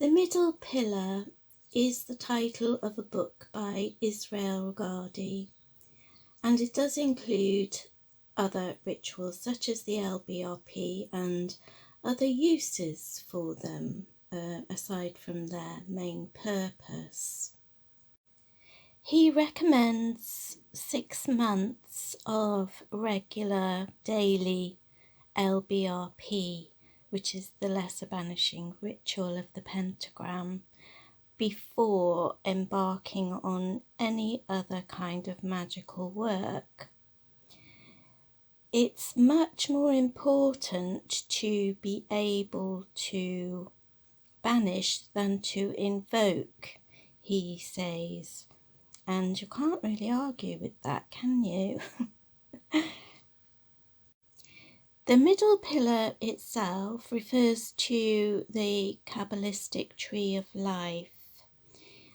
The Middle Pillar is the title of a book by Israel Regardie, and it does include other rituals such as the LBRP and other uses for them, aside from their main purpose. He recommends 6 months of regular daily LBRP, which is the lesser banishing ritual of the pentagram, before embarking on any other kind of magical work. It's much more important to be able to banish than to invoke, he says. And you can't really argue with that, can you? The middle pillar itself refers to the Kabbalistic tree of life,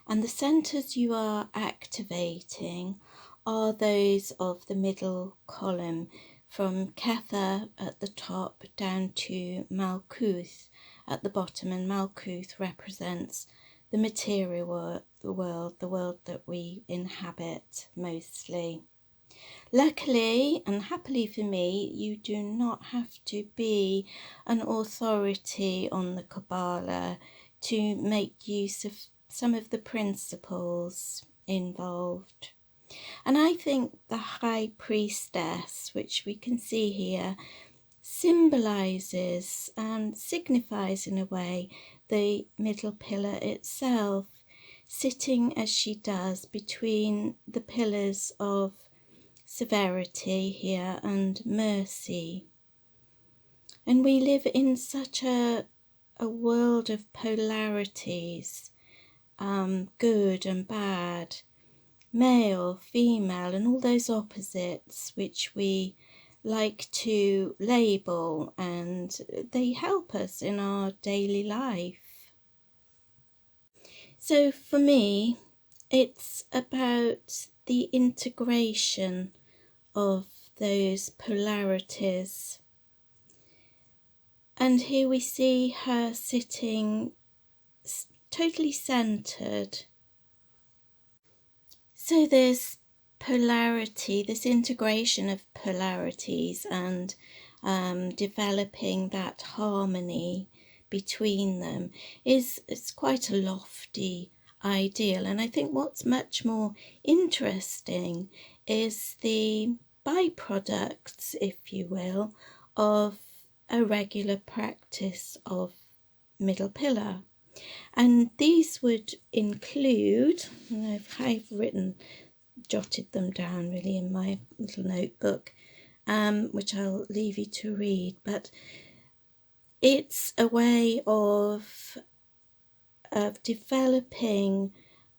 and the centers you are activating are those of the middle column, from Kether at the top down to Malkuth at the bottom, and Malkuth represents the material world, the world that we inhabit mostly. Luckily and happily for me, you do not have to be an authority on the Kabbalah to make use of some of the principles involved. And I think the High Priestess, which we can see here, symbolizes and signifies in a way the middle pillar itself, sitting as she does between the pillars of severity here and mercy. And we live in such a world of polarities, good and bad, male, female, and all those opposites which we like to label, and they help us in our daily life. So for me, it's about the integration of those polarities. And here we see her sitting totally centered. So there's polarity, this integration of polarities, and developing that harmony between them is quite a lofty ideal. And I think what's much more interesting is the byproducts, if you will, of a regular practice of middle pillar. And these would include, and I've jotted them down really in my little notebook, which I'll leave you to read, but it's a way of developing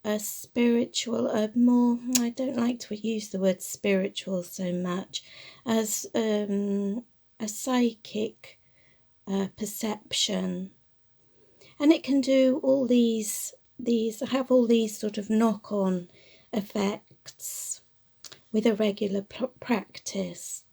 a spiritual, I don't like to use the word spiritual so much, as a psychic perception. And it can do all these have all these sort of knock-on effects with a regular practice.